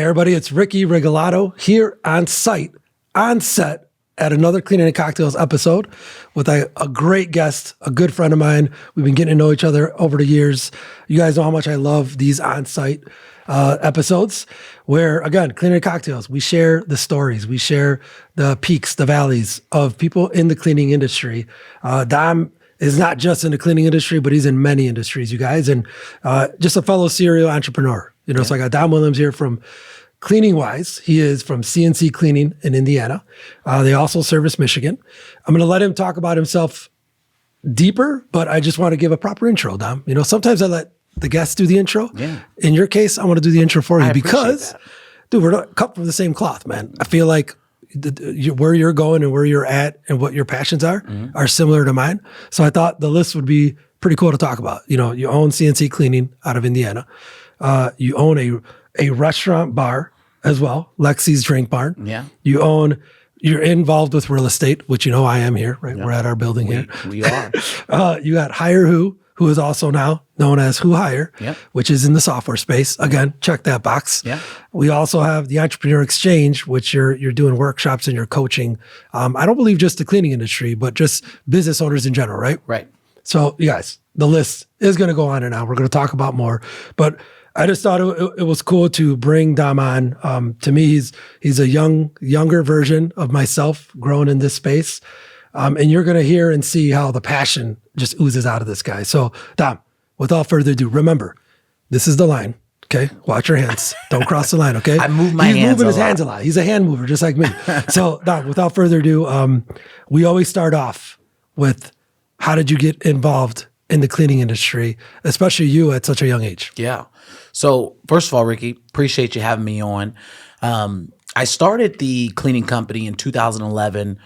Hey everybody, it's Ricky Regalato here on set at another Cleaning and Cocktails episode with a great guest, a good friend of mine. We've been getting to know each other over the years. You guys know how much I love these on-site episodes where, again, Cleaning and Cocktails, we share the stories, we share the peaks, the valleys of people in the cleaning industry. Dom is not just in the cleaning industry, but he's in many industries, you guys, and just a fellow serial entrepreneur. So I got Dom Williams here from Cleaning Wise. He is from CNC Cleaning in Indiana. They also service Michigan. I'm going to let him talk about himself deeper, but I just want to give a proper intro, Dom. Sometimes I let the guests do the intro. Yeah. In your case, I want to do the intro for you because, dude, we're not cut from the same cloth, man. I feel like where you're going and where you're at and what your passions are similar to mine. So I thought the list would be pretty cool to talk about. You own CNC Cleaning out of Indiana. You own a restaurant bar as well, Lexi's Drink Barn. Yeah. You're involved with real estate, which I am here, right? Yep. We're at our building here. We are. You got Hire Who is also now known as Who Hire, which is in the software space. Again, check that box. Yeah. We also have the Entrepreneur Exchange, which you're doing workshops and you're coaching. I don't believe just the cleaning industry, but just business owners in general, right? Right. So you guys, the list is going to go on and on. We're going to talk about more, but I just thought it was cool to bring Dom on. To me, he's a younger version of myself growing in this space. And you're going to hear and see how the passion just oozes out of this guy. So Dom, without further ado, remember, this is the line. Okay. Watch your hands. Don't cross the line. Okay. I move my hands. He's moving his hands a lot. He's a hand mover, just like me. So Dom, without further ado, we always start off with, how did you get involved in the cleaning industry, especially you at such a young age? Yeah. So first of all, Ricky, appreciate you having me on. I started the cleaning company in 2011,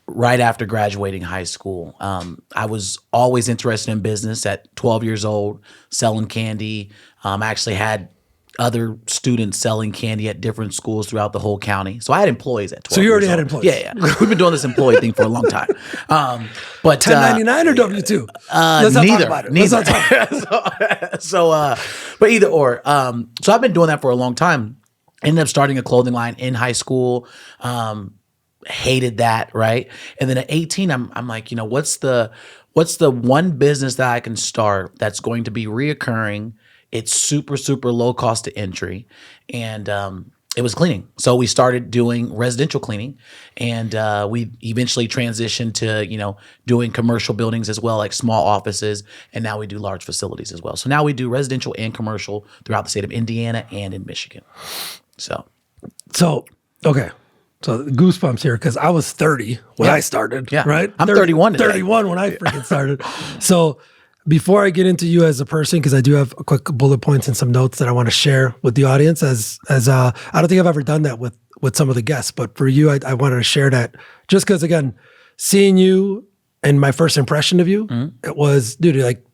right after graduating high school. I was always interested in business at 12 years old, selling candy. I actually had other students selling candy at different schools throughout the whole county. So I had employees at 12 So you already years had old. employees? Yeah. We've been doing this employee thing for a long time. But 1099 or W-2? Let's not talk about it. Neither. Let's not talk about it. But either or. So I've been doing that for a long time. Ended up starting a clothing line in high school. Hated that, right? And then at 18, I'm like, what's the one business that I can start that's going to be reoccurring? It's super, super low cost to entry. And it was cleaning. So we started doing residential cleaning, and we eventually transitioned to, doing commercial buildings as well, like small offices. And now we do large facilities as well. So now we do residential and commercial throughout the state of Indiana and in Michigan. So okay. So goosebumps here, because I was 30 when I started, right? I'm 31 today. 31 when I freaking started. So before I get into you as a person, because I do have a quick bullet points and some notes that I want to share with the audience, as I don't think I've ever done that with some of the guests, but for you, I wanted to share that just because, again, seeing you and my first impression of you, it was, dude, like,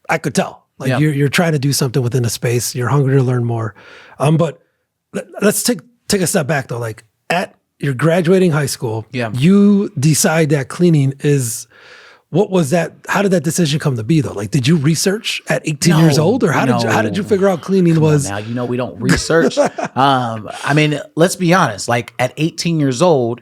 I could tell. Like, you're trying to do something within a space. You're hungry to learn more. But let's take a step back, though. Like, you're graduating high school. Yeah. You decide that cleaning is... What was that? How did that decision come to be, though? Like, did you research at 18 years old, or how did you figure out cleaning was? Now, we don't research. I mean, let's be honest. Like, at 18 years old,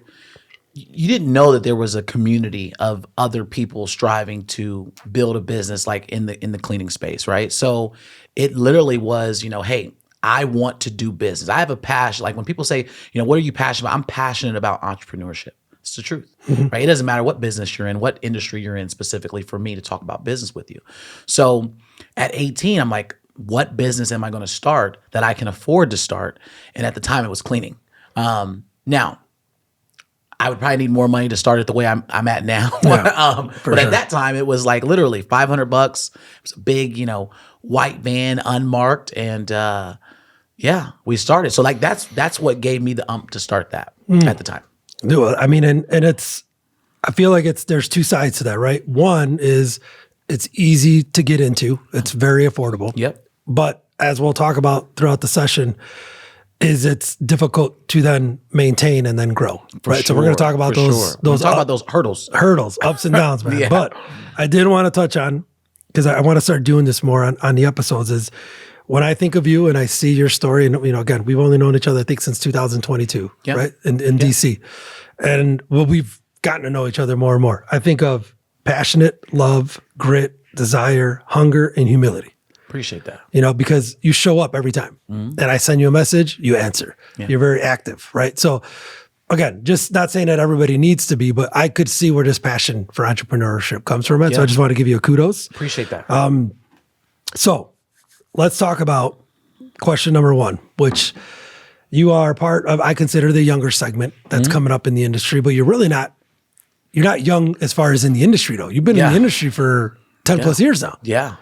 you didn't know that there was a community of other people striving to build a business, like in the cleaning space, right? So it literally was, hey, I want to do business. I have a passion. Like when people say, what are you passionate about? I'm passionate about entrepreneurship. It's the truth, right? It doesn't matter what business you're in, what industry you're in specifically for me to talk about business with you. So at 18, I'm like, what business am I going to start that I can afford to start? And at the time it was cleaning. Now, I would probably need more money to start it the way I'm at now. But at that time it was like literally $500. It was a big, white van, unmarked. And we started. So like, that's what gave me the to start that at the time. No, I mean, and I feel like there's two sides to that, right? One is it's easy to get into. It's very affordable. Yep. But as we'll talk about throughout the session, it's difficult to then maintain and then grow, right? Sure, so we're going to talk about those hurdles, ups and downs, man. But I did want to touch on, because I want to start doing this more on the episodes, is when I think of you and I see your story, and again, we've only known each other, I think, since 2022, right? In DC. And we've gotten to know each other more and more. I think of passionate, love, grit, desire, hunger, and humility. Appreciate that. Because you show up every time. And I send you a message, you answer. You're very active, right? So again, just not saying that everybody needs to be, but I could see where this passion for entrepreneurship comes from. So I just want to give you a kudos. Appreciate that. So let's talk about question number one, which you are part of, I consider the younger segment that's coming up in the industry, but you're really not, you're not young as far as in the industry though. You've been in the industry for 10 plus years now. Yeah.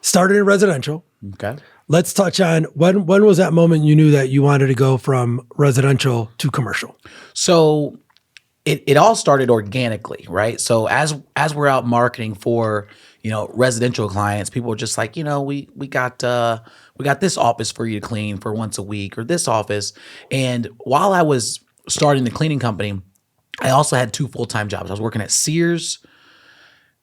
Started in residential. Okay. Let's touch on when was that moment you knew that you wanted to go from residential to commercial? So it all started organically, right? So as we're out marketing for, residential clients, people are just like, we got this office for you to clean for once a week, or this office. And while I was starting the cleaning company, I also had 2 full-time jobs. I was working at Sears.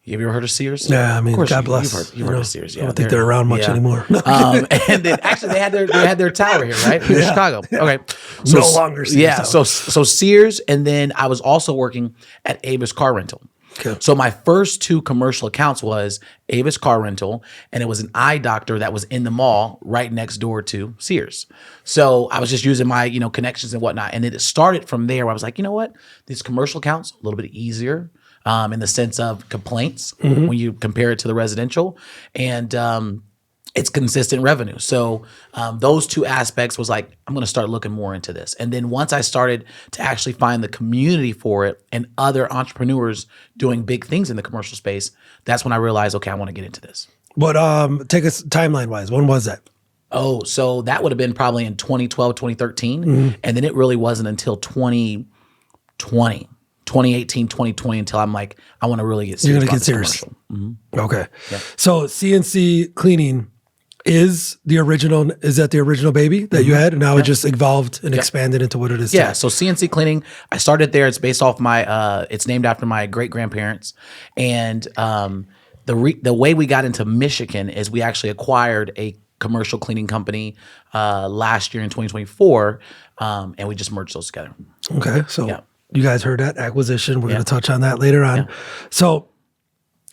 Have you ever heard of Sears? Yeah, I mean, of course, God bless. You've heard of Sears. Yeah, I don't think they're around much anymore. And then actually they had their tower here, right? In Chicago. Okay. So, no longer Sears. Yeah. So Sears, and then I was also working at Avis Car Rental. Okay. So my first 2 commercial accounts was Avis Car Rental, and it was an eye doctor that was in the mall right next door to Sears. So I was just using my, connections and whatnot. And it started from there where I was like, you know what? These commercial accounts, a little bit easier in the sense of complaints when you compare it to the residential. And it's consistent revenue. So those 2 aspects was like, I'm going to start looking more into this. And then once I started to actually find the community for it and other entrepreneurs doing big things in the commercial space, that's when I realized, okay, I want to get into this. But take us timeline wise, when was that? Oh, so that would have been probably in 2012, 2013. And then it really wasn't until 2018, 2020, until I'm like, I want to really get serious. You're going to get serious. Okay. Yeah. So CNC cleaning is that the original baby that you had? And now it just evolved and expanded into what it is today? Yeah. So CNC cleaning, I started there. It's based off it's named after my great grandparents. And the way we got into Michigan is we actually acquired a commercial cleaning company last year in 2024. And we just merged those together. Okay. So you guys heard that acquisition. We're going to touch on that later on. So, all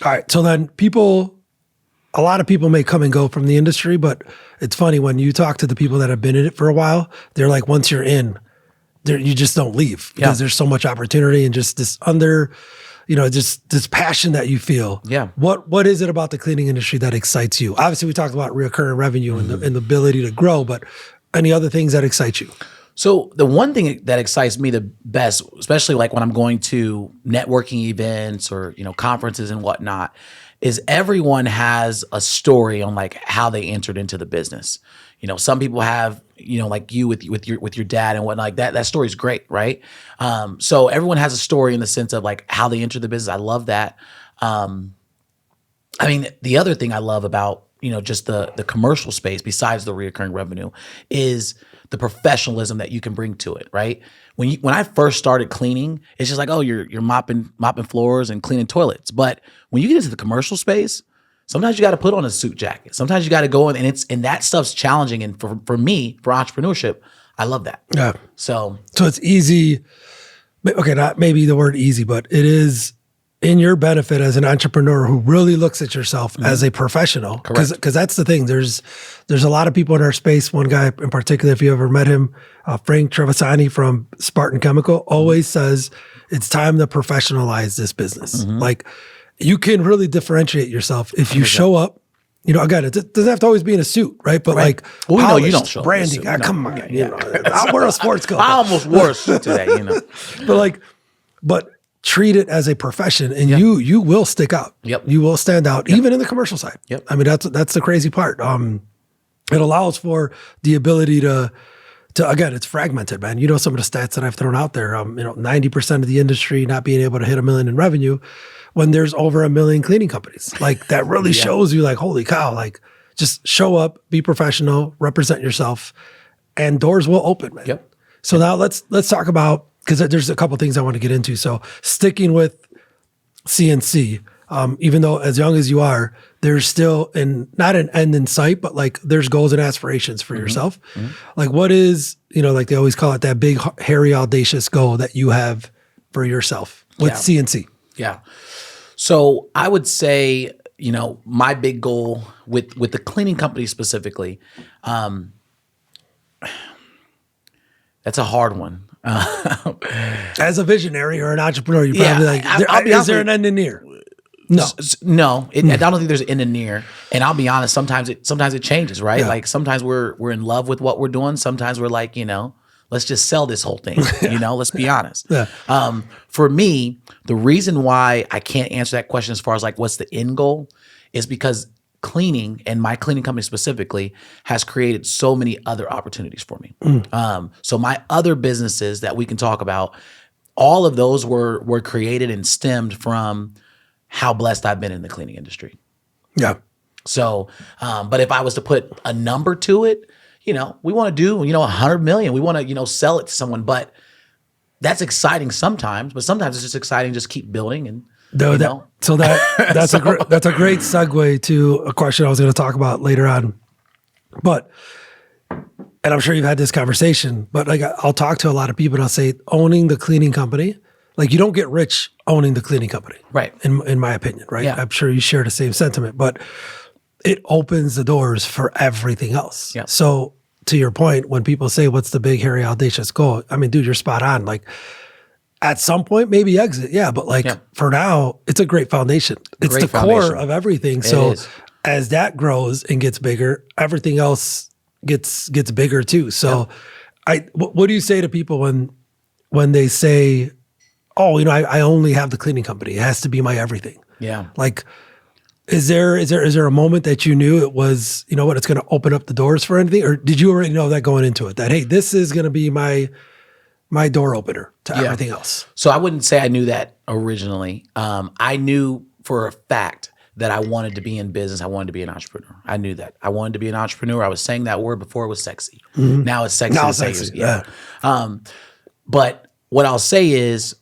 right. So then a lot of people may come and go from the industry, but it's funny when you talk to the people that have been in it for a while, they're like, once you're in, you just don't leave because there's so much opportunity and just this just this passion that you feel. Yeah. What is it about the cleaning industry that excites you? Obviously, we talked about recurring revenue and the ability to grow, but any other things that excite you? So the one thing that excites me the best, especially like when I'm going to networking events or, conferences and whatnot, is everyone has a story on like how they entered into the business. Some people have, like you with your dad and whatnot, like that story's great, right? So everyone has a story in the sense of like how they entered the business. I love that. I mean, the other thing I love about, just the commercial space besides the recurring revenue is the professionalism that you can bring to it, right? When I first started cleaning, it's just like, oh, you're mopping floors and cleaning toilets. But when you get into the commercial space, sometimes you got to put on a suit jacket. Sometimes you got to go in, and that stuff's challenging. And for me, for entrepreneurship, I love that. Yeah. So it's easy. Okay, not maybe the word easy, but it is in your benefit as an entrepreneur who really looks at yourself as a professional. Because that's the thing. There's a lot of people in our space. One guy in particular, if you ever met him, Frank Trevisani from Spartan Chemical, always says it's time to professionalize this business. Like you can really differentiate yourself if you show up. Again, it doesn't have to always be in a suit, right? But like, well, we know you don't show branding. Come on, I'll wear a sports coat. I almost wore a suit today, But treat it as a profession, and you will stick out. Yep. You will stand out, even in the commercial side. Yep. I mean, that's the crazy part. It allows for the ability to again, it's fragmented, man. Some of the stats that I've thrown out there. 90% of the industry not being able to hit $1 million in revenue, when there's over 1 million cleaning companies. Like that really shows you, like, holy cow! Like, just show up, be professional, represent yourself, and doors will open, man. Yep. So now let's talk about, because there's a couple things I want to get into. So sticking with CNC, even though as young as you are, there's still not an end in sight, but like there's goals and aspirations for yourself. Like what is, like they always call it that big, hairy, audacious goal that you have for yourself with CNC? Yeah. So I would say, my big goal with the cleaning company specifically, that's a hard one. As a visionary or an entrepreneur, you probably is there an end in near? No. I don't think there's an end in near. And I'll be honest, sometimes it changes, right? Yeah. Like sometimes we're in love with what we're doing. Sometimes we're like, let's just sell this whole thing. Let's be honest. Yeah. For me, the reason why I can't answer that question as far as like what's the end goal is because cleaning, and my cleaning company specifically, has created so many other opportunities for me. So my other businesses that we can talk about, all of those were created and stemmed from how blessed I've been in the cleaning industry. Yeah. So, but if I was to put a number to it, we want to do, 100 million. We want to, sell it to someone, but that's exciting sometimes, but sometimes it's just exciting. Just keep building and, that's a great segue to a question I was going to talk about later on. But, and I'm sure you've had this conversation, but like I'll talk to a lot of people and I'll say owning the cleaning company, like you don't get rich owning the cleaning company. Right. In my opinion, right? Yeah. I'm sure you share the same sentiment, but it opens the doors for everything else. Yeah. So to your point, when people say, what's the big, hairy, audacious goal? I mean, dude, you're spot on. Like at some point, maybe exit. Yeah. But like for now, it's a great foundation. It's the core of everything. So as that grows and gets bigger, everything else gets bigger too. So what do you say to people when they say, oh, I only have the cleaning company. It has to be my everything. Yeah. Like, is there a moment that you knew it was, it's going to open up the doors for anything? Or did you already know that going into it, that, hey, this is going to be my door opener to everything else? So I wouldn't say I knew that originally. I knew for a fact that I wanted to be in business. I wanted to be an entrepreneur. I knew that. I wanted to be an entrepreneur. I was saying that word before it was sexy. Now it's sexy. Yeah. But what I'll say is,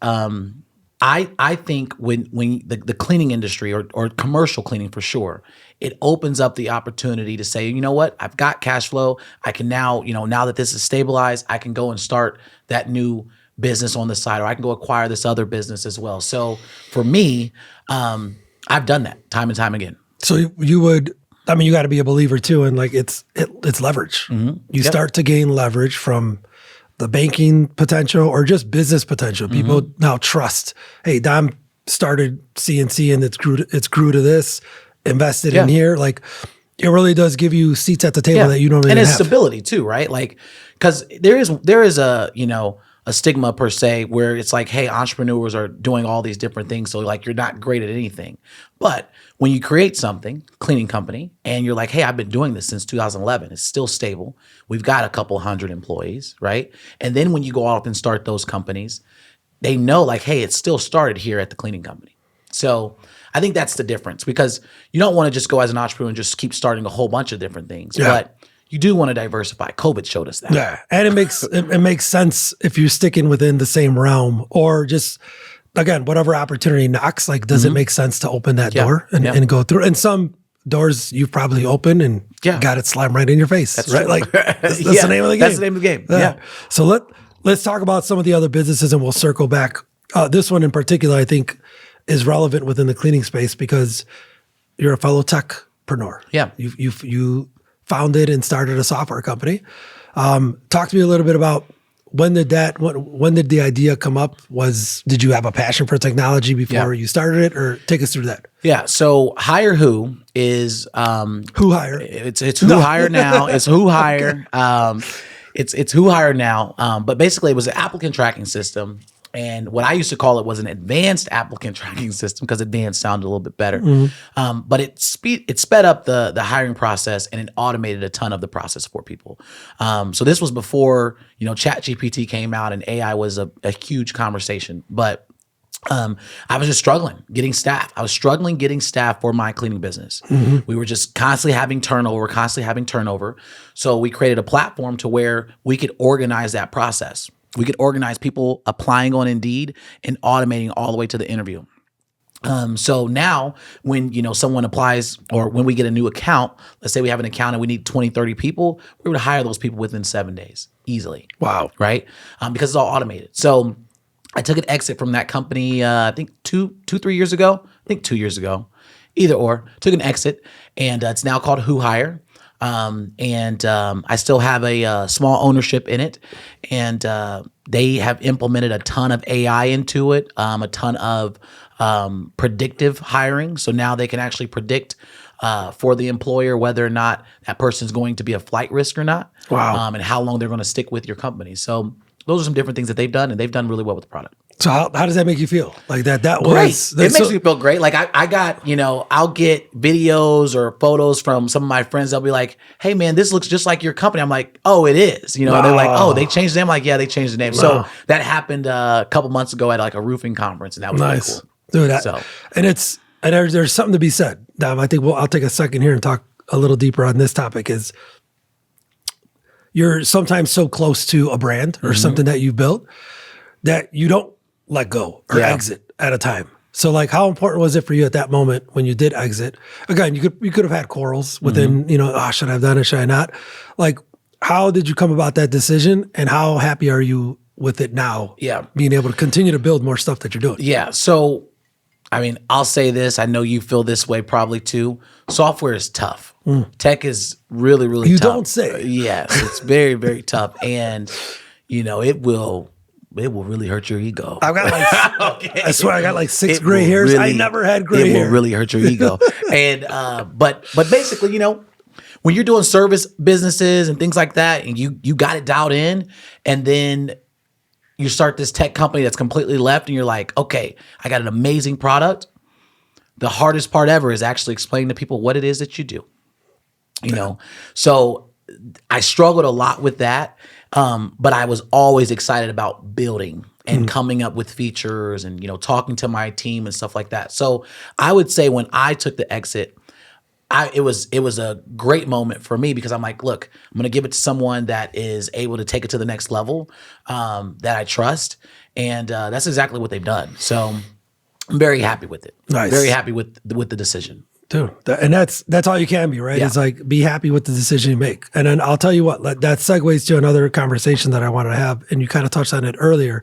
I think when the cleaning industry or commercial cleaning for sure, it opens up the opportunity to say, you know what, I've got cash flow. I can now, now that this is stabilized, I can go and start that new business on the side, or I can go acquire this other business as well. So for me, I've done that time and time again. So you would, you got to be a believer too. And like it's leverage. You start to gain leverage from the banking potential or just business potential. People now trust, hey, Dom started CNC and it's grew to this, invested in here. Like it really does give you seats at the table that you don't really have. And it's stability too, right? Like, cause there is a, a stigma per se where it's like, hey, entrepreneurs are doing all these different things. So like, you're not great at anything. But when you create something, cleaning company, and you're like, hey, I've been doing this since 2011. It's still stable. We've got a couple hundred employees, right? And then when you go off and start those companies, they know like, hey, it still started here at the cleaning company. So I think that's the difference, because you don't want to just go as an entrepreneur and just keep starting a whole bunch of different things. But you do want to diversify. COVID showed us that. Yeah. And it makes sense if you're sticking within the same realm, or just, again, whatever opportunity knocks, like, does it make sense to open that door and go through? And some doors you've probably opened and got it slam right in your face. That's right. Like that's the name of the game. That's the name of the game. Yeah. So let's talk about some of the other businesses and we'll circle back. This one in particular, I think, is relevant within the cleaning space because you're a fellow techpreneur. Yeah. You founded and started a software company. Talk to me a little bit about when did the idea come up? Did you have a passion for technology before you started it, or take us through that? Yeah. So Hire Who is Who Hire. It's Who Hire now. It's Who Hire. It's Who Hire now. But basically, it was an applicant tracking system. And what I used to call it was an advanced applicant tracking system, because advanced sounded a little bit better. But it sped up the hiring process, and it automated a ton of the process for people. So this was before ChatGPT came out and AI was a huge conversation. But I was just struggling getting staff. I was struggling getting staff for my cleaning business. We were just constantly having turnover. So we created a platform to where we could organize that process. We could organize people applying on Indeed and automating all the way to the interview. So now when, someone applies or when we get a new account, let's say we have an account and we need 20, 30 people, we would hire those people within 7 days easily. Wow. Right. Because it's all automated. So I took an exit from that company, I think 3 years ago. I think 2 years ago, either or. Took an exit, and it's now called Who Hire. I still have a small ownership in it, and they have implemented a ton of AI into it, a ton of predictive hiring. So now they can actually predict for the employer whether or not that person is going to be a flight risk or not. Wow. And how long they're going to stick with your company. So those are some different things that they've done, and they've done really well with the product. So how does that make you feel? Like that Great. was It makes me feel great. Like I got, I'll get videos or photos from some of my friends. They'll be like, "Hey man, this looks just like your company." I'm like, "Oh, it is." And they're like, "Oh, they changed the name." I'm like, "Yeah, they changed the name." So that happened a couple months ago at like a roofing conference, and that was nice. really cool. Dude, and there's something to be said. I think I'll take a second here and talk a little deeper on this topic. Is you're sometimes so close to a brand or something that you built that you don't let go or exit at a time. So like, how important was it for you at that moment when you did exit? Again, you could have had quarrels within, should I have done it? Should I not? Like, how did you come about that decision, and how happy are you with it now? Yeah. Being able to continue to build more stuff that you're doing. Yeah. So, I'll say this. I know you feel this way probably too. Software is tough. Tech is really, really tough. You don't say. Yes. It's very, very tough. And, it will really hurt your ego. I've got I swear I got like 6 gray hairs. I never had gray hair. It will really hurt your ego. And, but basically, when you're doing service businesses and things like that, and you got it dialed in, and then you start this tech company that's completely left, and you're like, okay, I got an amazing product. The hardest part ever is actually explaining to people what it is that you do. So I struggled a lot with that. But I was always excited about building and coming up with features and, talking to my team and stuff like that. So I would say when I took the exit, it was a great moment for me, because I'm like, look, I'm going to give it to someone that is able to take it to the next level, that I trust. And that's exactly what they've done. So I'm very happy with it. Nice. Very happy with the decision. Dude, and that's all you can be, right? Yeah. It's like, be happy with the decision you make. And then I'll tell you what, that segues to another conversation that I wanted to have, and you kind of touched on it earlier.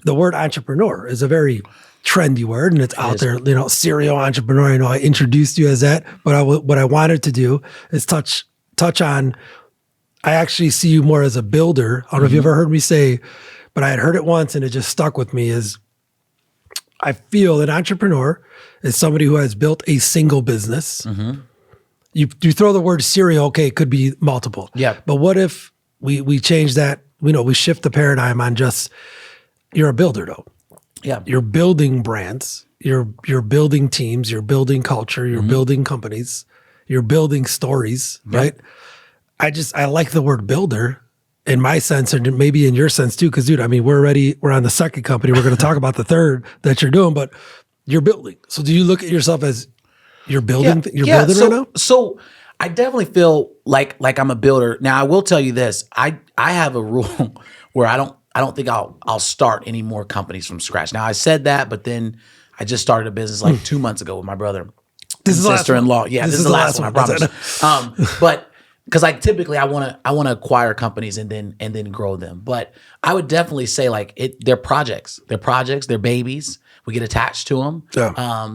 The word entrepreneur is a very trendy word, and it's out there, serial entrepreneur. I introduced you as that, but what I wanted to do is touch on, I actually see you more as a builder. I don't know if you've ever heard me say, but I had heard it once and it just stuck with me, is I feel an entrepreneur is somebody who has built a single business. You throw the word serial, okay, it could be multiple. Yeah. But what if we change that, we shift the paradigm on just, you're a builder though. Yeah. You're building brands, you're building teams, you're building culture, you're building companies, you're building stories, right? I like the word builder in my sense, and maybe in your sense too, because dude, we're on the second company. We're going to talk about the third that you're doing, but you're building. So do you look at yourself as you're building? You're building right now? So I definitely feel like I'm a builder. Now I will tell you this. I have a rule where I don't think I'll start any more companies from scratch. Now I said that, but then I just started a business like 2 months ago with my brother. This is the last sister-in-law. one. Yeah, this is the last one, I promise. But because typically I want to acquire companies and then grow them. But I would definitely say they're projects. They're babies. We get attached to them. Yeah.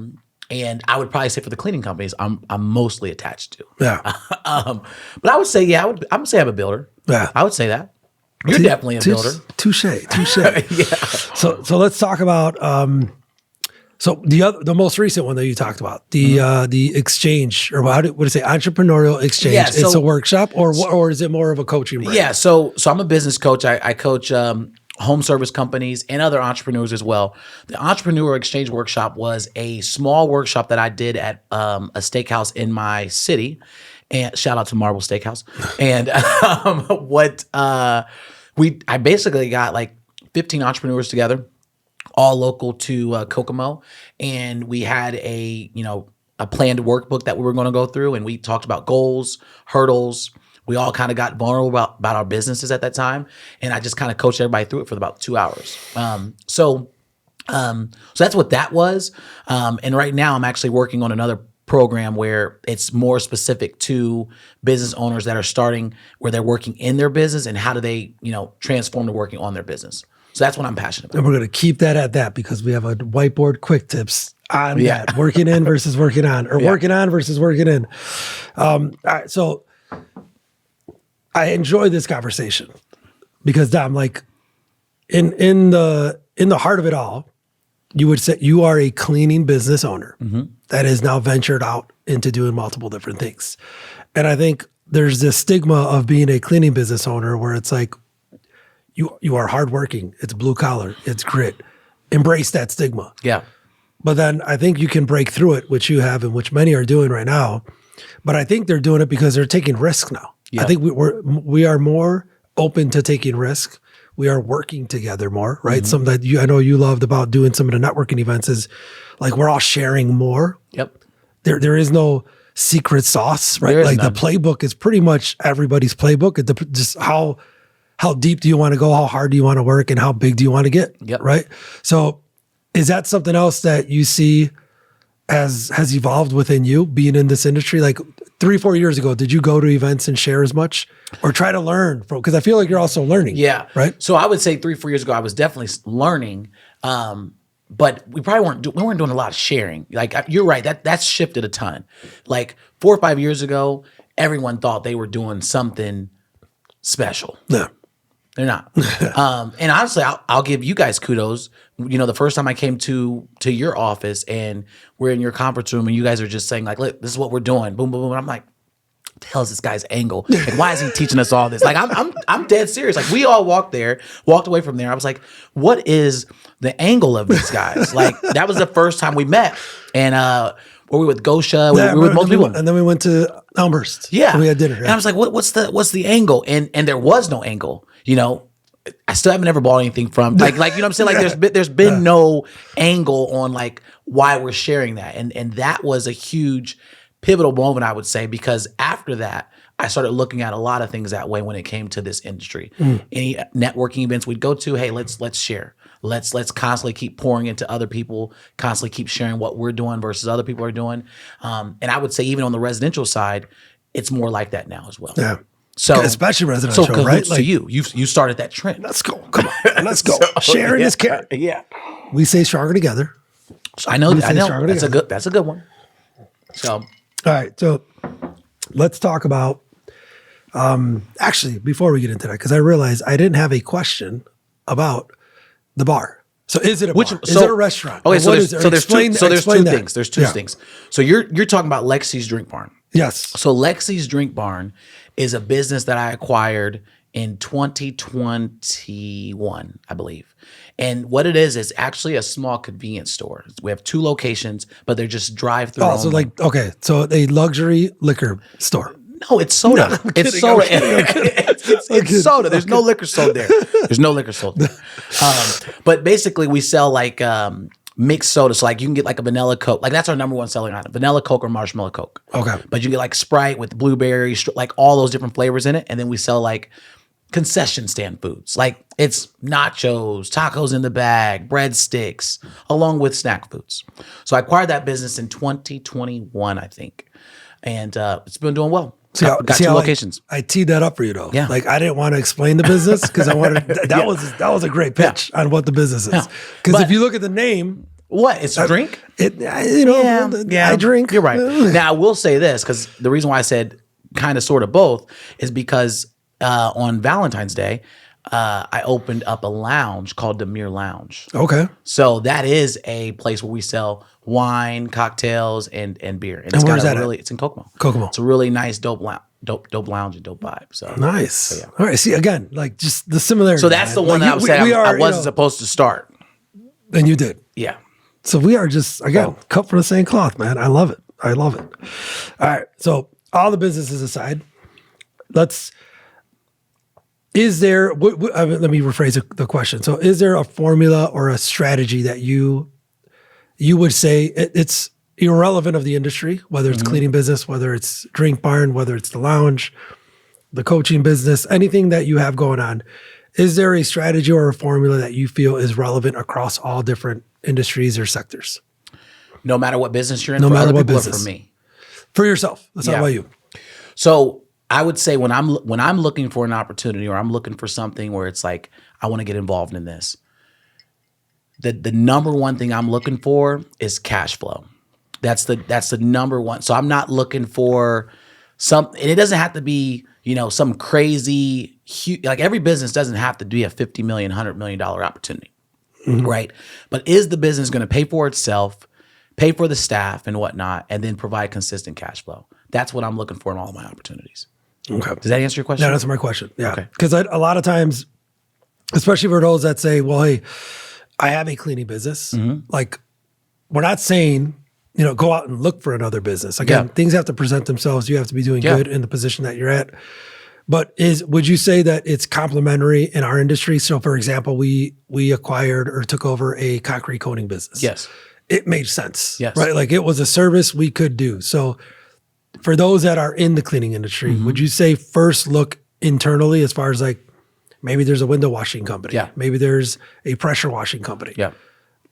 And I would probably say for the cleaning companies, I'm mostly attached to. Yeah. But I would say, I would say I'm a builder. Yeah. I would say that. You're definitely a builder. Touche. Yeah. So let's talk about so the most recent one that you talked about, the exchange, or what do you say, entrepreneurial exchange. Yeah, it's a workshop, or is it more of a coaching brand? Yeah. So I'm a business coach. I coach home service companies and other entrepreneurs as well. The Entrepreneur Exchange Workshop was a small workshop that I did at a steakhouse in my city. And shout out to Marble Steakhouse. And I basically got like 15 entrepreneurs together, all local to Kokomo, and we had a planned workbook that we were going to go through, and we talked about goals, hurdles. We all kind of got vulnerable about our businesses at that time, and I just kind of coached everybody through it for about 2 hours. So So that's what that was. And right now I'm actually working on another program where it's more specific to business owners that are starting where they're working in their business and how do they, transform to working on their business. So that's what I'm passionate about. And we're going to keep that at that because we have a whiteboard quick tips on that, working in versus working on, or working on versus working in. All right, so I enjoy this conversation because Dom, like in the heart of it all, you would say you are a cleaning business owner that has now ventured out into doing multiple different things. And I think there's this stigma of being a cleaning business owner where it's like, you are hardworking, it's blue collar, it's grit. Embrace that stigma. Yeah. But then I think you can break through it, which you have and which many are doing right now. But I think they're doing it because they're taking risk now. Yeah. I think we are more open to taking risk. We are working together more, right? Something that I know you loved about doing some of the networking events is like we're all sharing more. Yep. There is no secret sauce, right? Like none. The playbook is pretty much everybody's playbook. Just how deep do you want to go? How hard do you want to work? And how big do you want to get? Yep. Right? So is that something else that you see has evolved within you being in this industry? Like 3-4 years ago, did you go to events and share as much or try to learn from, because I feel like you're also learning. Yeah. Right. So I would say 3-4 years ago, I was definitely learning. But we probably weren't doing a lot of sharing. Like you're right. That's shifted a ton. Like 4 or 5 years ago, everyone thought they were doing something special. Yeah. They're not. And honestly, I'll give you guys kudos. The first time I came to your office and we're in your conference room and you guys are just saying like, look, this is what we're doing. Boom, boom, boom. And I'm like, what the hell is this guy's angle? Like, why is he teaching us all this? Like, I'm dead serious. Like, we all walked away from there. I was like, what is the angle of these guys? Like, that was the first time we met. And were we with Gosha? We were with most people. And then we went to Elmhurst. Yeah. And we had dinner. Yeah. And I was like, what's the angle? And there was no angle. I still haven't ever bought anything from like you know what I'm saying? Like there's been no angle on like why we're sharing that. And that was a huge pivotal moment, I would say, because after that, I started looking at a lot of things that way when it came to this industry. Any networking events we'd go to, hey, let's share. Let's constantly keep pouring into other people, constantly keep sharing what we're doing versus other people are doing. And I would say even on the residential side, it's more like that now as well. Yeah. So especially residential, so right? Like, you started that trend. Let's go. Come on. Let's go. Sharing is caring. Yeah. We say stronger together. So I know. That's a good one. So all right. So let's talk about actually before we get into that, because I realized I didn't have a question about the bar. So is it a bar? Is it a restaurant? Okay, so there's two that. things. There's two things. So you're talking about Lexi's Drink Barn. Yes. So Lexi's Drink Barn is a business that I acquired in 2021, I believe. And what it is actually a small convenience store. We have 2 locations, but they're just drive-through. Oh, so like, okay. So a luxury liquor store. No, it's soda. No, it's soda. It's soda. There's no liquor sold there. There's no liquor sold there. But basically we sell like mixed soda. So like you can get like a vanilla Coke. Like that's our number one selling item. Vanilla Coke or marshmallow Coke. Okay. But you get like Sprite with blueberry, like all those different flavors in it. And then we sell like concession stand foods. Like it's nachos, tacos in the bag, breadsticks, along with snack foods. So I acquired that business in 2021, I think. And it's been doing well. Got 2 locations. I teed that up for you though. Yeah. Like I didn't want to explain the business because I wanted that was a great pitch on what the business is. Because if you look at the name, what it's a drink. I drink. You're right. Now I will say this because the reason why I said kind of sort of both is because on Valentine's Day, I opened up a lounge called Demure Lounge. Okay. So that is a place where we sell wine, cocktails, and beer. And where's that? It's in Kokomo. Kokomo. It's a really nice, dope lounge and dope vibe. So nice. So, yeah. All right. See again, like just the similarity. So that's the one that I was saying I wasn't supposed to start. And you did. Yeah. So we are just cut from the same cloth, man. I love it. All right. So all the businesses aside, is there, let me rephrase the question. So is there a formula or a strategy that you would say it's irrelevant of the industry, whether it's cleaning business, whether it's drink barn, whether it's the lounge, the coaching business, anything that you have going on, Is there a strategy or a formula that you feel is relevant across all different industries or sectors? No matter what business you're in, No for matter other what people or business. for me. For yourself. Let's talk about you. So I would say when I'm looking for an opportunity or I'm looking for something where it's like, I want to get involved in this, the number one thing I'm looking for is cash flow. That's the number one. So I'm not looking for and it doesn't have to be, some crazy, huge, like every business doesn't have to be a $50 million, $100 million opportunity, right? But is the business going to pay for itself, pay for the staff and whatnot, and then provide consistent cash flow? That's what I'm looking for in all of my opportunities. Okay. Does that answer your question? Yeah, that's my question. Yeah. Okay. Because a lot of times, especially for those that say, well, hey, I have a cleaning business. Like, we're not saying, go out and look for another business. Again, things have to present themselves. You have to be doing good in the position that you're at. But would you say that it's complementary in our industry? So, for example, we acquired or took over a concrete coating business. Yes. It made sense. Yes. Right? Like, it was a service we could do. So, for those that are in the cleaning industry, would you say first look internally as far as like, maybe there's a window washing company. Yeah. Maybe there's a pressure washing company. Yeah.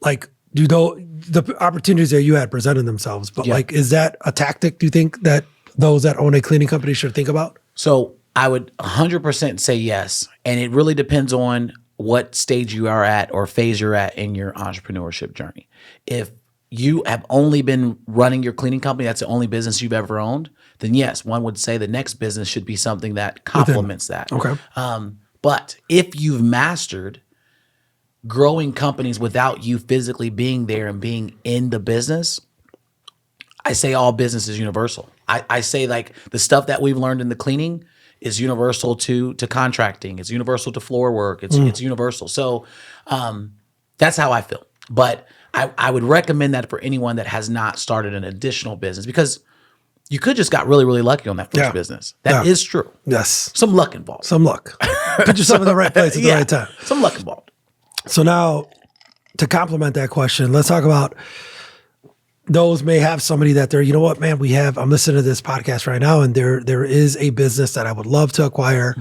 Like, do the opportunities that you had presented themselves, but like, is that a tactic, do you think, that those that own a cleaning company should think about? So I would 100% say yes. And it really depends on what stage you are at or phase you're at in your entrepreneurship journey. If you have only been running your cleaning company, that's the only business you've ever owned, then yes, one would say the next business should be something that complements that. Okay. But if you've mastered growing companies without you physically being there and being in the business, I say all business is universal. I say like the stuff that we've learned in the cleaning is universal to contracting. It's universal to floor work. It's universal. So that's how I feel. But I would recommend that for anyone that has not started an additional business, because you could just got really, really lucky on that first business. That is true. Yes. Some luck involved. Some luck. Put yourself in the right place at the right time. Some luck involved. So now, to complement that question, let's talk about those may have somebody that they're, you know what, man, I'm listening to this podcast right now, and there is a business that I would love to acquire.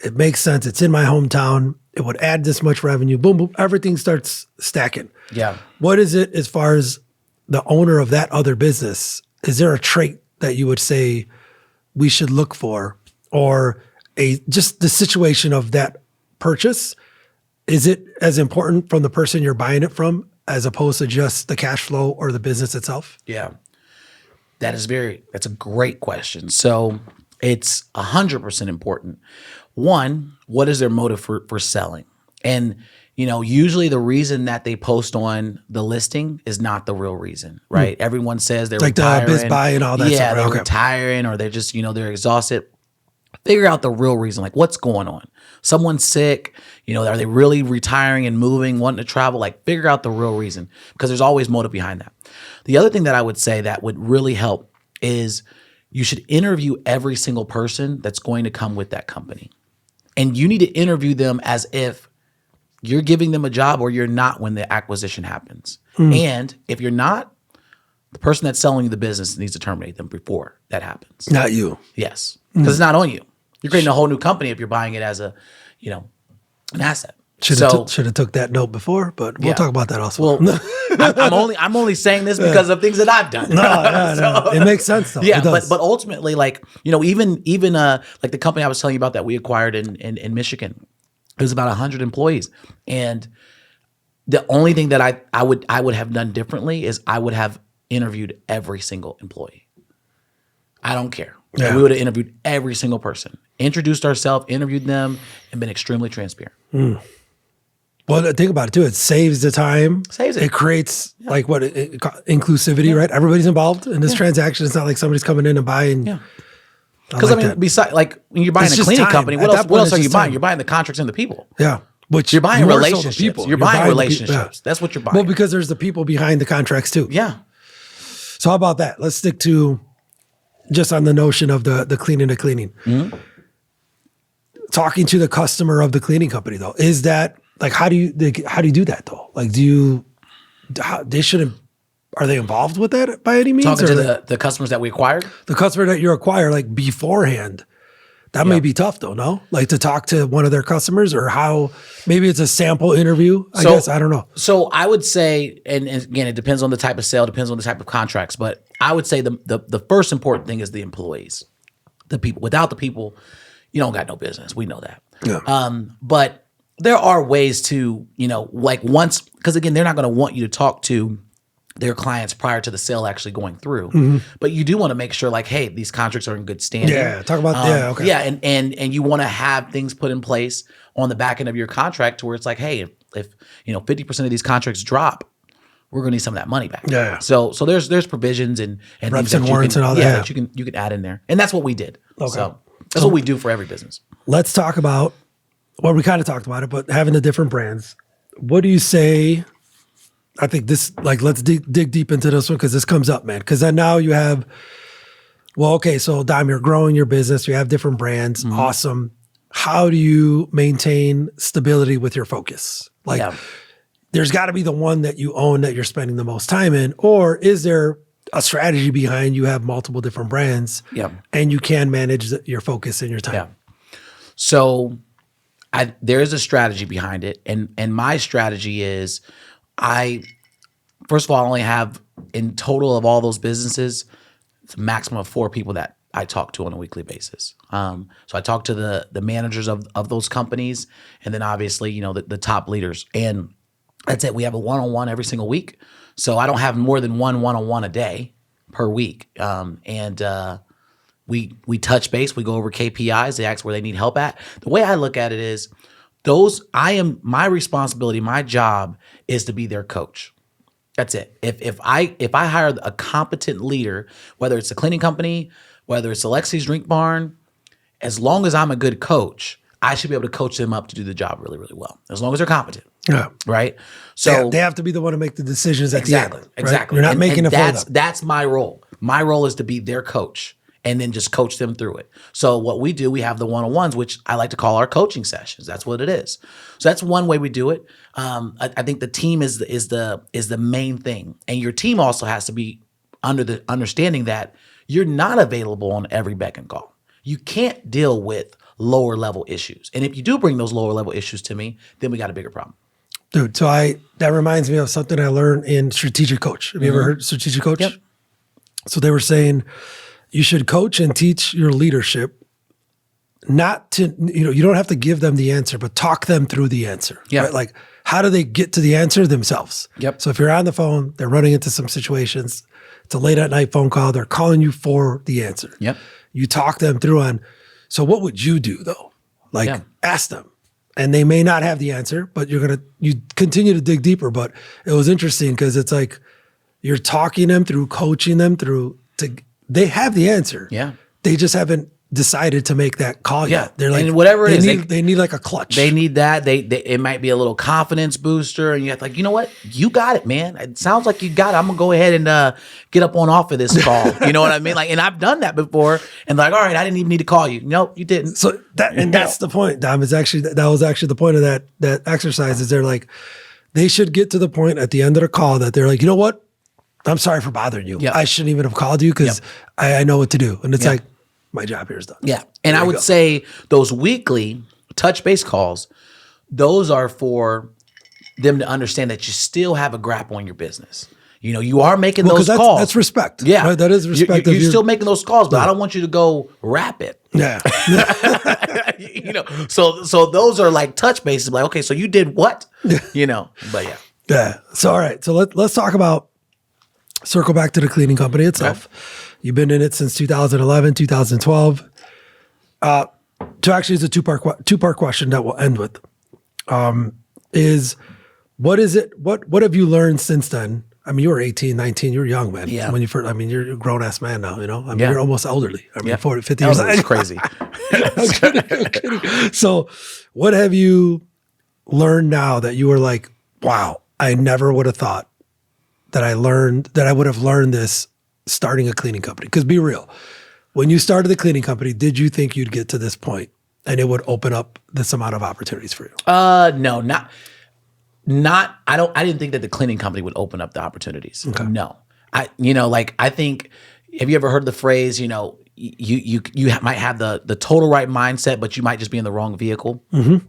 It makes sense. It's in my hometown. It would add this much revenue. Boom, boom. Everything starts stacking. Yeah. What is it as far as the owner of that other business? Is there a trait that you would say we should look for, or just the situation of that purchase? Is it as important from the person you're buying it from as opposed to just the cash flow or the business itself? Yeah, that's a great question. So it's 100% important. One, what is their motive for selling? And, usually the reason that they post on the listing is not the real reason, right? Everyone says they're like retiring. the biz buy and all that stuff. Yeah, they're retiring, or they're just, they're exhausted. Figure out the real reason, like what's going on. Someone's sick, are they really retiring and moving, wanting to travel? Like figure out the real reason, because there's always motive behind that. The other thing that I would say that would really help is you should interview every single person that's going to come with that company. And you need to interview them as if you're giving them a job or you're not when the acquisition happens. And if you're not, the person that's selling you the business needs to terminate them before that happens. Not you. Yes, because it's not on you. You're creating a whole new company if you're buying it as an asset. Should have took that note before, but we'll talk about that also. Well, I'm only saying this because of things that I've done. No, it makes sense though. Yeah, but ultimately, even like the company I was telling you about that we acquired in Michigan, it was about 100 employees, and the only thing that I would have done differently is I would have interviewed every single employee. I don't care. Yeah. We would have interviewed every single person, introduced ourselves, interviewed them, and been extremely transparent. Well, think about it too. It saves the time. It creates inclusivity, right? Everybody's involved in this transaction. It's not like somebody's coming in and buying. Yeah. Because besides, like when you're buying a cleaning company, what else are you buying? You're buying the contracts and the people. Yeah. Which you're buying relationships. You're buying relationships. That's what you're buying. Well, because there's the people behind the contracts too. Yeah. So how about that? Let's stick to just on the notion of the cleaning to cleaning. Talking to the customer of the cleaning company though, is that like, how do you do that though? Like, are they involved with that by any means? Talking to the customers that we acquired? The customer that you acquire, like beforehand, That may be tough though, no? Like to talk to one of their customers or how, maybe it's a sample interview. I guess, I don't know. So I would say, and again, it depends on the type of sale, depends on the type of contracts, but I would say the first important thing is the employees, the people. Without the people, you don't got no business. We know that. Yeah. But there are ways to, like once, because again, they're not going to want you to talk to their clients prior to the sale actually going through. But you do want to make sure like, hey, these contracts are in good standing. Yeah, talk about okay. Yeah, and you want to have things put in place on the back end of your contract to where it's like, hey, if 50% of these contracts drop, we're going to need some of that money back. Yeah. So there's provisions and reps things and warrants and all that. Yeah, that you can add in there. And that's what we did. Okay. So that's what we do for every business. Let's talk about, well, we kind of talked about it, but having the different brands. What do you say? I think this, like, let's dig deep into this one because this comes up, man. Because then now you have, well, okay, so Dom, you're growing your business. You have different brands. Awesome. How do you maintain stability with your focus? Like, there's got to be the one that you own that you're spending the most time in, or is there a strategy behind you have multiple different brands and you can manage your focus and your time? Yeah. So there is a strategy behind it. And my strategy is first of all, I only have in total of all those businesses, it's a maximum of 4 people that I talk to on a weekly basis. So I talk to the managers of those companies, and then obviously, the top leaders. And that's it. We have a one-on-one every single week. So I don't have more than one-on-one a day per week. We touch base, we go over KPIs, they ask where they need help at. The way I look at it is my responsibility, my job is to be their coach. That's it. If I hire a competent leader, whether it's a cleaning company, whether it's a Lexi's Drink Barn, as long as I'm a good coach, I should be able to coach them up to do the job really, really well. As long as they're competent. Yeah. Right. So they have to be the one to make the decisions at the end. Right? Exactly. You're not making it for them. That's my role. My role is to be their coach and then just coach them through it. So what we do, we have the one-on-ones, which I like to call our coaching sessions. That's what it is. So that's one way we do it. I think the team is the main thing, and your team also has to be under the understanding that you're not available on every beck and call. You can't deal with lower level issues, and if you do bring those lower level issues to me, then we got a bigger problem. Dude, so that reminds me of something I learned in Strategic Coach. Have you ever heard Strategic Coach? Yep. So they were saying you should coach and teach your leadership not to, you don't have to give them the answer, but talk them through the answer. Yeah. Right? Like, how do they get to the answer themselves? Yep. So if you're on the phone, they're running into some situations, it's a late at night phone call, they're calling you for the answer. Yep. You talk them through on, so what would you do though? Like, ask them. And they may not have the answer, but you continue to dig deeper. But it was interesting because it's like you're talking them through, coaching them through, they have the answer. Yeah. They just haven't decided to make that call yet. They're like, and whatever it is, they need like a clutch. They need that. It might be a little confidence booster, and you have to like, you know what? You got it, man. It sounds like you got it. I'm gonna go ahead and get up on off of this call. You know what I mean? Like, and I've done that before. And like, all right, I didn't even need to call you. Nope, you didn't. So that's the point, Dom. That was actually the point of that exercise. Is they're like, they should get to the point at the end of the call that they're like, you know what? I'm sorry for bothering you. Yep. I shouldn't even have called you because I know what to do. And it's like, my job here is done. Yeah. And I would say those weekly touch base calls, those are for them to understand that you still have a grasp on your business. You are making those calls. That's respect. Yeah. Right? That is respect. You're still making those calls, but I don't want you to go rapid. Yeah. So those are like touch bases. Like, okay, so you did what? But yeah. Yeah. So, all right. So let's talk about, circle back to the cleaning company itself. Okay. You've been in it since 2011, 2012. Actually, it's a two-part question that we'll end with. Is what is it? What have you learned since then? I mean, you were 18, 19. You were young, man. Yeah. When you first, you're a grown-ass man now, you're almost elderly. 40, 50 years old. That's crazy. I'm kidding. So what have you learned now that you were like, wow, I never would have thought that I would have learned this starting a cleaning company? Because be real, when you started the cleaning company, did you think you'd get to this point and it would open up this amount of opportunities for you? No, I didn't think that the cleaning company would open up the opportunities. Okay. No. I think, have you ever heard the phrase, you might have the total right mindset, but you might just be in the wrong vehicle. Mm-hmm.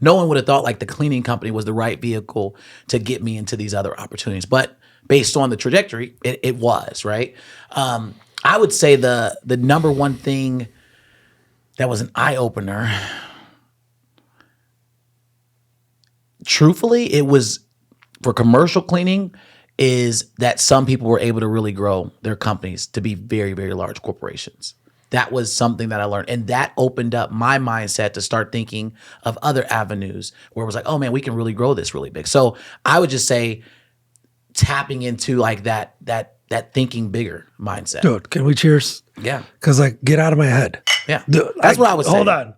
No one would have thought like the cleaning company was the right vehicle to get me into these other opportunities, but based on the trajectory, it was, right. I would say the number one thing that was an eye opener, truthfully, it was for commercial cleaning, is that some people were able to really grow their companies to be very, very large corporations. That was something that I learned. And that opened up my mindset to start thinking of other avenues where it was like, oh man, we can really grow this really big. So I would just say tapping into like that thinking bigger mindset. Dude, can we cheers? Yeah. Because like, get out of my head. Yeah. Dude, That's what I was saying. Hold on.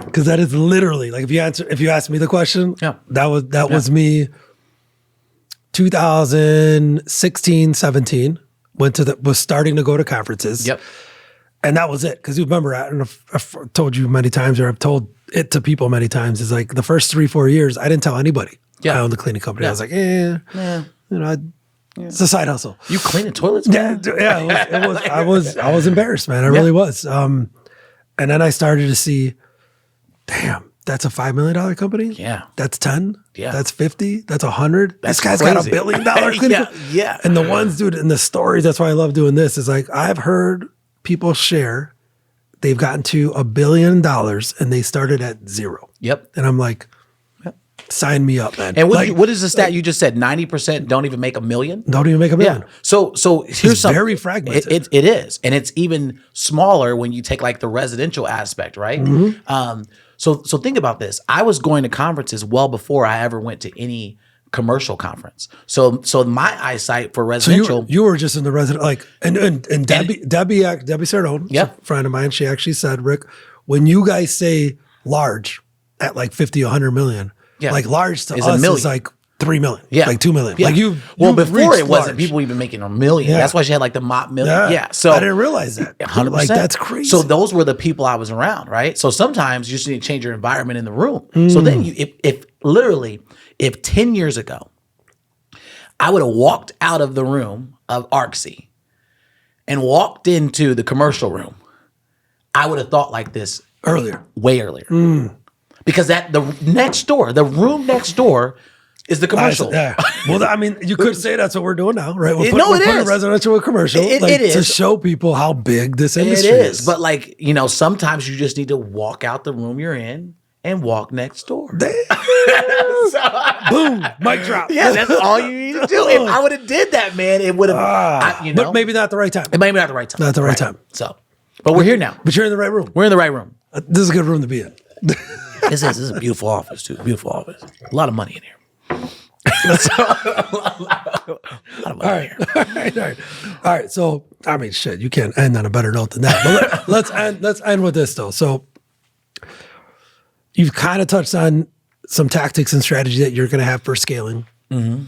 Because that is literally like, if you asked me the question, yeah, that was me. 2016, 17, was starting to go to conferences. Yep. And that was it. Because you remember, I don't know if I've told you many times, or I've told it to people many times, is like the first 3-4 years, I didn't tell anybody I owned the cleaning company. Yeah. I was like, it's a side hustle. You cleaning toilets? Yeah, it was. I was embarrassed, man. I really was. And then I started to see, damn, that's a $5 million company. Yeah, that's 10. Yeah, that's 50. That's 100. This guy's crazy. got $1 billion cleaning. Yeah. And the ones, dude, and the stories. That's why I love doing this. Is like I've heard people share they've gotten to $1 billion and they started at 0. Yep. And I'm like, sign me up, man. And what is the stat you just said? 90% don't even make $1 million. Don't even make $1 million. Yeah. So here's something very fragmented. It is, and it's even smaller when you take like the residential aspect, right? Mm-hmm. So think about this. I was going to conferences well before I ever went to any commercial conference. So my eyesight for residential. So you were just in the resident, like, and Debbie Sardone, a friend of mine, she actually said, Rick, when you guys say large at like 50, 100 million, like large to us is like 3 million, like 2 million. Yeah. Like before it wasn't people even making $1 million. Yeah. That's why she had like the mop million. Yeah. So I didn't realize that. 100%. Like that's crazy. So those were the people I was around, right? So sometimes you just need to change your environment in the room. So then if 10 years ago, I would have walked out of the room of ARCSI and walked into the commercial room, I would have thought like this way earlier. Because the room next door is the commercial. Well, I mean, you could say that's what we're doing now, right? We're it putting is. Residential with commercial it is. to show people how big this industry is. But like, sometimes you just need to walk out the room you're in and walk next door. Boom, mic drop. Yeah, that's all you need to do. If I would have did that, man, it would have, But maybe not the right time. It maybe not the right time. Not the right time. So, but we're here now. But you're in the right room. We're in the right room. This is a good room to be in. This is a beautiful office, too. Beautiful office. A lot of money in here. All right. So, I mean, shit, you can't end on a better note than that. But let's end with this, though. So, you've kind of touched on some tactics and strategy that you're going to have for scaling. Mm-hmm.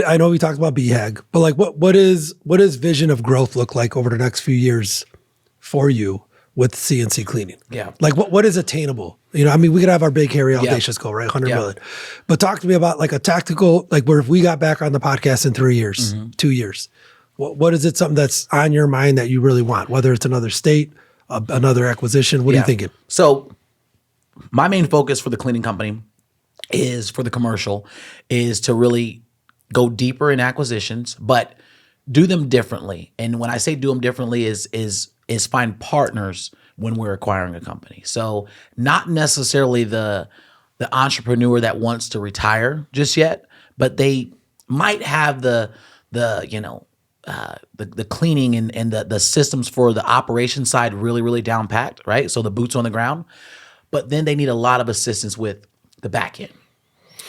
I know we talked about BHAG, but like, what is vision of growth look like over the next few years for you with CNC cleaning? Yeah. Like what is attainable? I mean, we could have our big, hairy, audacious goal, right? 100 million. But talk to me about like a tactical, like where if we got back on the podcast in 3 years, 2 years, what is it, something that's on your mind that you really want? Whether it's another state, another acquisition, what are you thinking? So my main focus for the cleaning company for the commercial is to really go deeper in acquisitions, but do them differently. And when I say do them differently is find partners when we're acquiring a company. So not necessarily the entrepreneur that wants to retire just yet, but they might have the cleaning and the systems for the operation side really, really down packed, right? So the boots on the ground, but then they need a lot of assistance with the back end.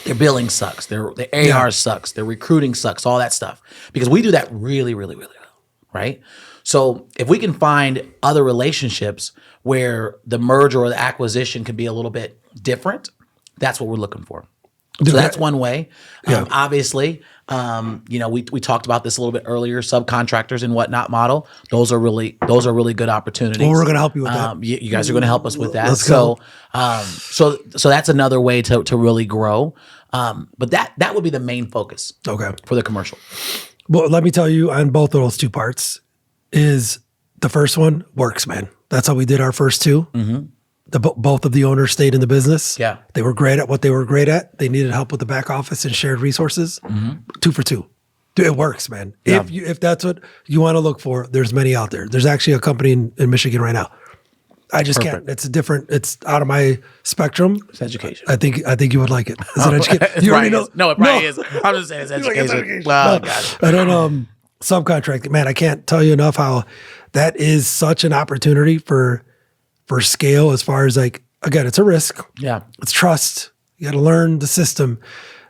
Their billing sucks. Their AR sucks. Their recruiting sucks. All that stuff. Because we do that really, really, really well, right? So if we can find other relationships where the merger or the acquisition can be a little bit different, that's what we're looking for. So that's one way. Obviously, we talked about this a little bit earlier. Subcontractors and whatnot model. Those are really good opportunities. Well, we're going to help you with that. You guys are going to help us with that. Let's go. So that's another way to really grow. But that would be the main focus. Okay. For the commercial. Well, let me tell you on both of those two parts is the first one works, man. That's how we did our first two. Both of the owners stayed in the business. Yeah. They were great at what they were great at. They needed help with the back office and shared resources. 2 for 2. Dude, it works, man. Yeah. If that's what you want to look for, there's many out there. There's actually a company in Michigan right now. I just can't. It's out of my spectrum. It's education. I think you would like it. Is it education? You already know. No, it probably is. I'm just saying it's education. Well, gotcha. I don't subcontracting. Man, I can't tell you enough how that is such an opportunity for scale as far as like, again, it's a risk. Yeah. It's trust. You got to learn the system.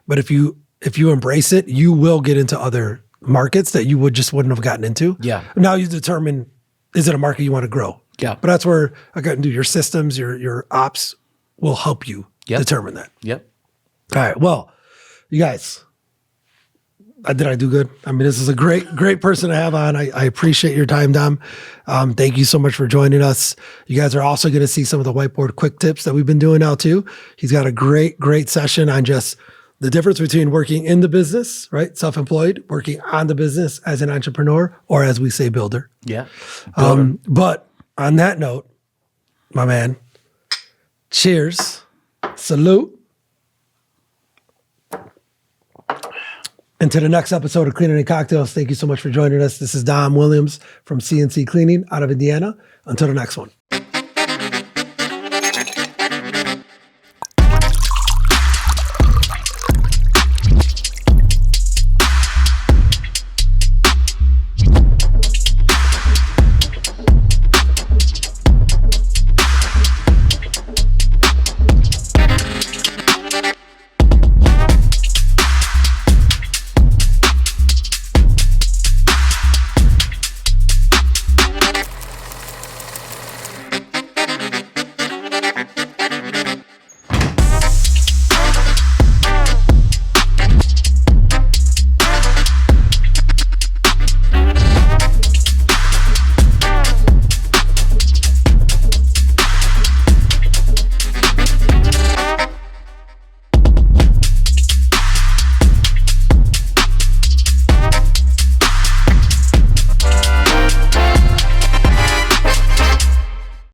But if you embrace it, you will get into other markets that you wouldn't have gotten into. Yeah. Now you determine, is it a market you want to grow? Yeah. But that's where, again, your systems, your ops will help you determine that. Yep. All right. Well, you guys, did I do good? I mean, this is a great person to have on. I appreciate your time, Dom. Thank you so much for joining us. You guys are also going to see some of the whiteboard quick tips that we've been doing now too. He's got a great session on just the difference between working in the business, right? Self-employed, working on the business as an entrepreneur, or as we say, builder. Yeah. But on that note, my man, cheers, salute. And to the next episode of Cleaning and Cocktails, thank you so much for joining us. This is Dom Williams from CNC Cleaning out of Indiana. Until the next one.